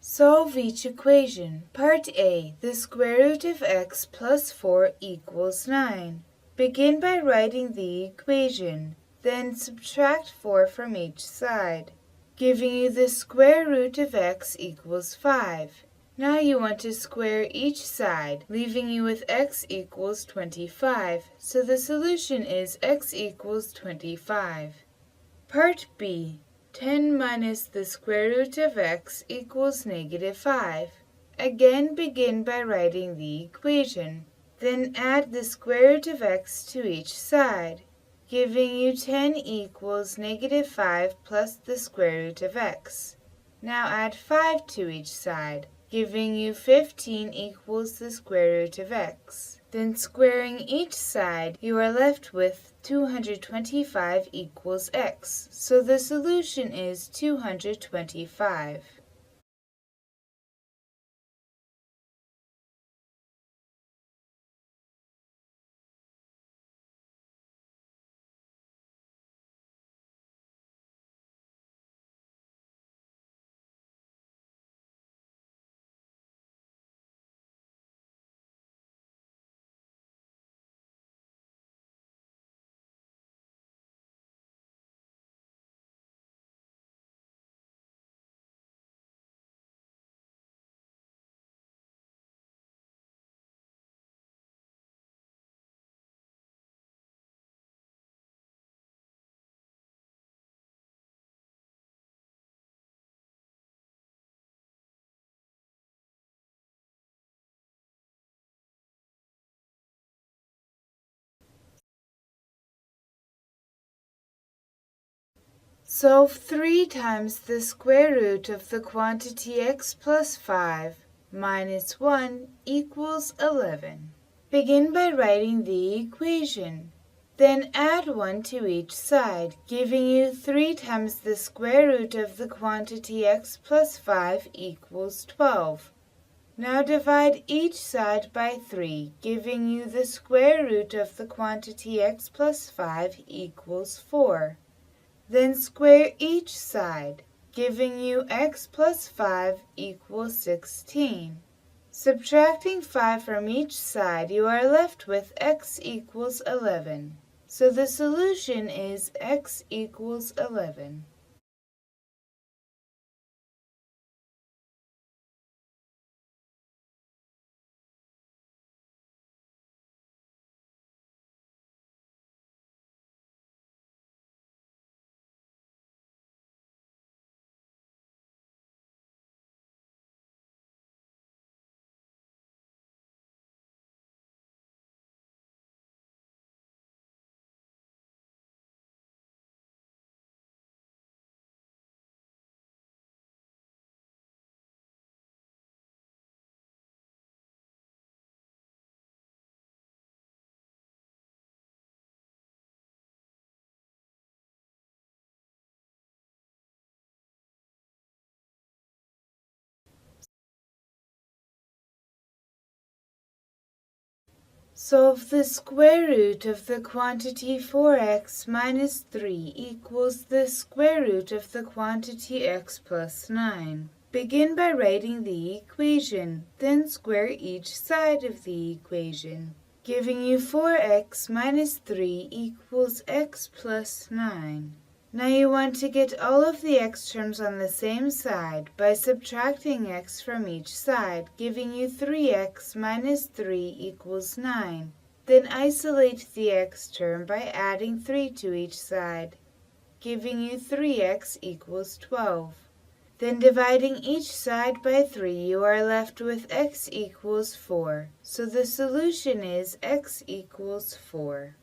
Solve each equation. Part A. The square root of x plus 4 equals 9. Begin by writing the equation, then subtract 4 from each side, giving you the square root of x equals 5. Now you want to square each side, leaving you with x equals 25, so the solution is x equals 25. Part B. 10 minus the square root of x equals -5. Again begin by writing the equation. Then add the square root of x to each side, giving you 10 equals -5 plus the square root of x. Now add 5 to each side, giving you 15 equals the square root of x. Then squaring each side, you are left with 225 equals x, so the solution is 225. Solve 3 times the square root of the quantity x plus 5 minus 1 equals 11. Begin by writing the equation. Then add 1 to each side, giving you 3 times the square root of the quantity x plus 5 equals 12. Now divide each side by 3, giving you the square root of the quantity x plus 5 equals 4. Then square each side, giving you x plus 5 equals 16. Subtracting 5 from each side, you are left with x equals 11. So the solution is x equals 11. Solve the square root of the quantity 4x minus 3 equals the square root of the quantity x plus 9. Begin by writing the equation, then square each side of the equation, giving you 4x minus 3 equals x plus 9. Now you want to get all of the x terms on the same side by subtracting x from each side, giving you 3x minus 3 equals 9. Then isolate the x term by adding 3 to each side, giving you 3x equals 12. Then dividing each side by 3, you are left with x equals 4. So the solution is x equals 4.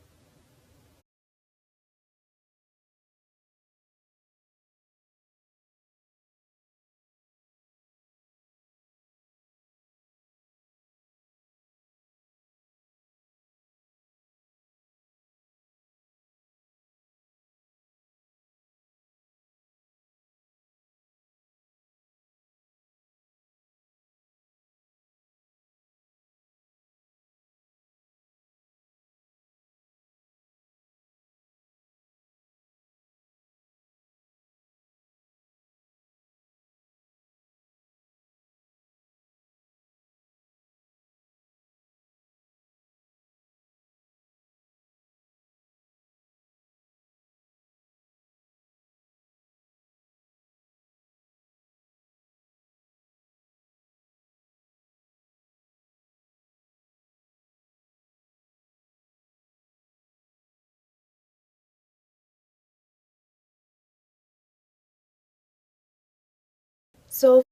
Solve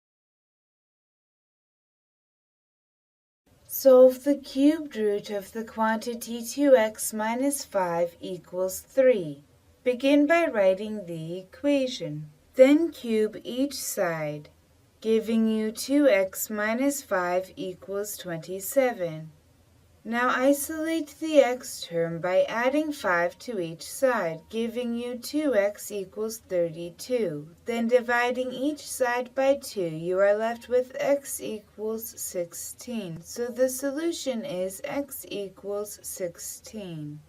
the cubed root of the quantity 2x minus 5 equals 3. Begin by writing the equation. Then cube each side, giving you 2x minus 5 equals 27. Now isolate the x term by adding 5 to each side, giving you 2x equals 32. Then dividing each side by 2, you are left with x equals 16. So the solution is x equals 16.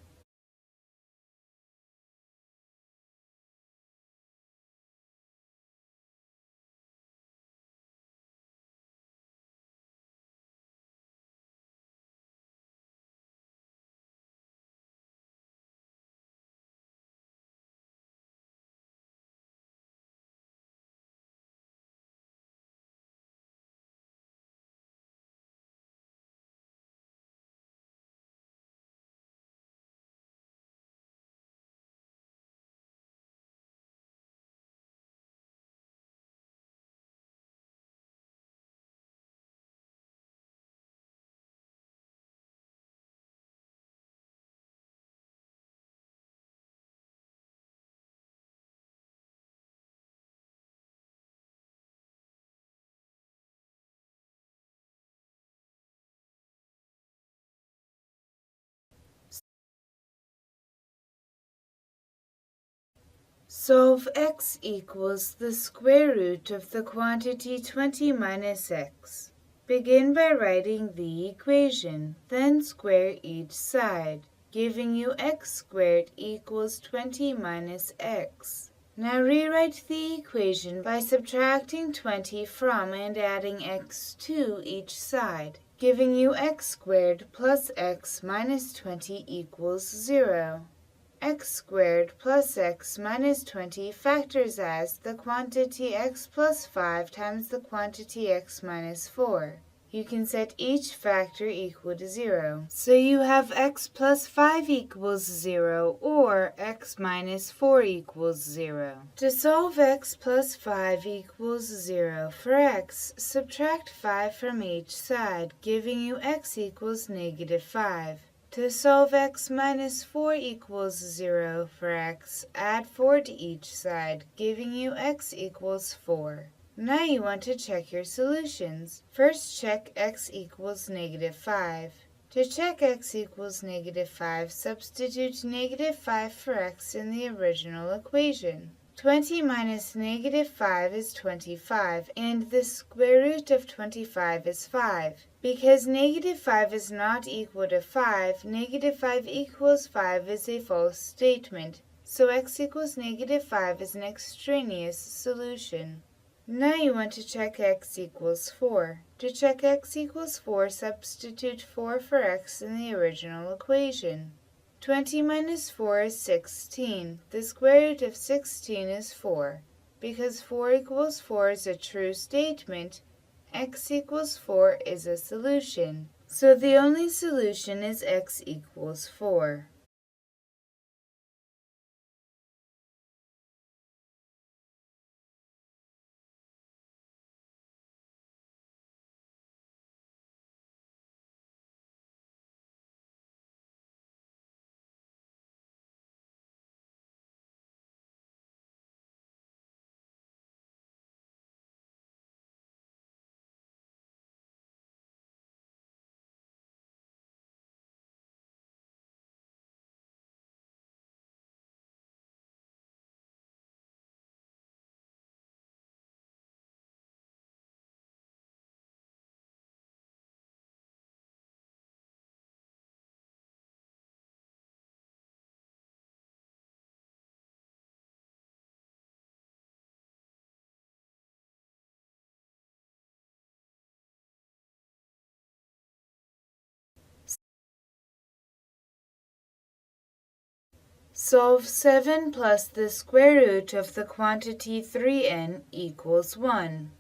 Solve x equals the square root of the quantity 20 minus x. Begin by writing the equation, then square each side, giving you x squared equals 20 minus x. Now rewrite the equation by subtracting 20 from and adding x to each side, giving you x squared plus x minus 20 equals 0. X squared plus x minus 20 factors as the quantity x plus 5 times the quantity x minus 4. You can set each factor equal to 0. So you have x plus 5 equals 0 or x minus 4 equals 0. To solve x plus 5 equals 0 for x, subtract 5 from each side, giving you x equals negative 5. To solve x minus 4 equals 0 for x, add 4 to each side, giving you x equals 4. Now you want to check your solutions. First check x equals negative 5. To check x equals negative 5, substitute negative 5 for x in the original equation. 20 minus negative 5 is 25, and the square root of 25 is 5. Because negative 5 is not equal to 5, negative 5 equals 5 is a false statement, so x equals negative 5 is an extraneous solution. Now you want to check x equals 4. To check x equals 4, substitute 4 for x in the original equation. 20 minus 4 is 16. The square root of 16 is 4. Because 4 equals 4 is a true statement, x equals 4 is a solution. So the only solution is x equals 4. Solve 7 plus the square root of the quantity 3n equals 1.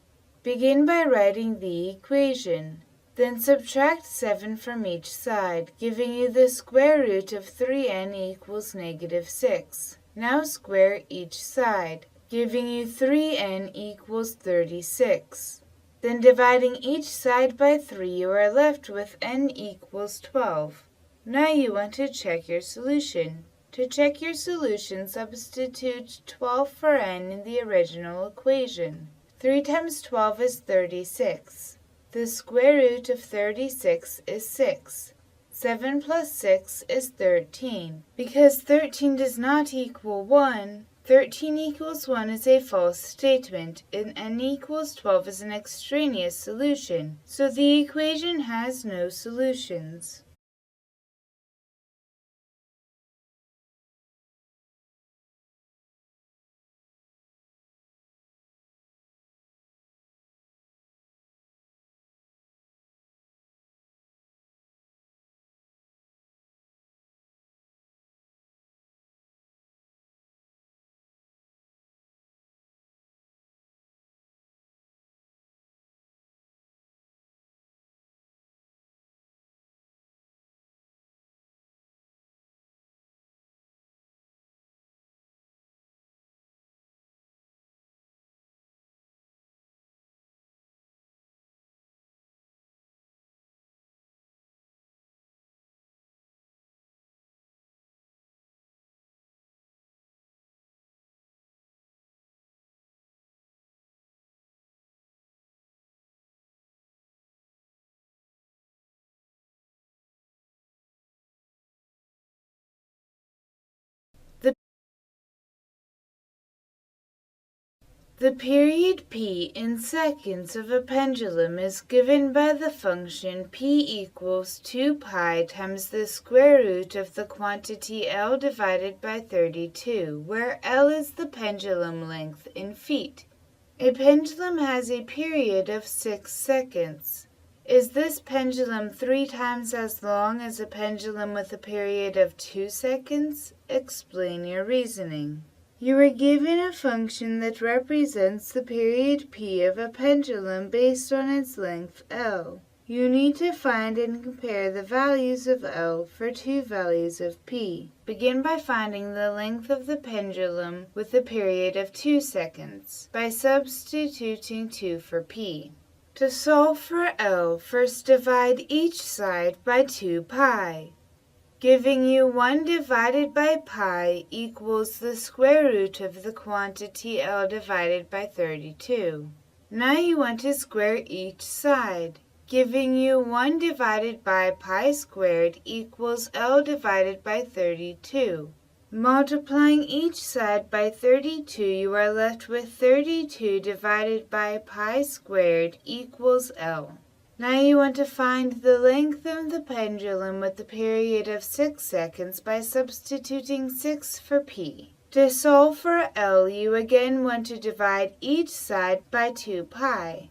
Begin by writing the equation. Then subtract 7 from each side, giving you the square root of 3n equals negative 6. Now square each side. giving you 3n equals 36. Then dividing each side by 3, you are left with n equals 12. Now you want to check your solution. To check your solution, substitute 12 for n in the original equation. 3 times 12 is 36. The square root of 36 is 6. 7 plus 6 is 13. Because 13 does not equal 1, 13 equals 1 is a false statement, and n equals 12 is an extraneous solution, so the equation has no solutions. The period p in seconds of a pendulum is given by the function p equals 2 pi times the square root of the quantity L divided by 32, where L is the pendulum length in feet. A pendulum has a period of 6 seconds. Is this pendulum 3 times as long as a pendulum with a period of 2 seconds? Explain your reasoning. You are given a function that represents the period p of a pendulum based on its length L. You need to find and compare the values of L for two values of p. Begin by finding the length of the pendulum with a period of 2 seconds by substituting 2 for p. To solve for L, first divide each side by 2 pi. Giving you 1 divided by pi equals the square root of the quantity L divided by 32. Now you want to square each side. Giving you 1 divided by pi squared equals L divided by 32. Multiplying each side by 32, you are left with 32 divided by pi squared equals L. Now you want to find the length of the pendulum with the period of 6 seconds by substituting 6 for p. To solve for L, you again want to divide each side by 2 pi.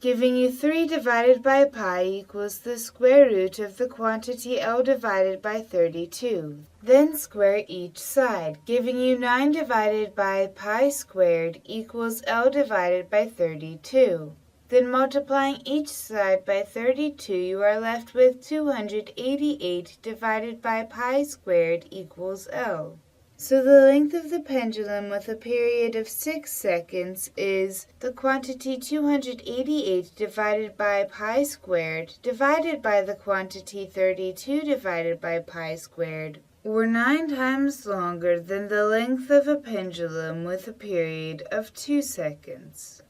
Giving you 3 divided by pi equals the square root of the quantity L divided by 32. Then square each side, giving you 9 divided by pi squared equals L divided by 32. Then multiplying each side by 32, you are left with 288 divided by pi squared equals L. So the length of the pendulum with a period of 6 seconds is the quantity 288 divided by pi squared divided by the quantity 32 divided by pi squared, or 9 times longer than the length of a pendulum with a period of 2 seconds.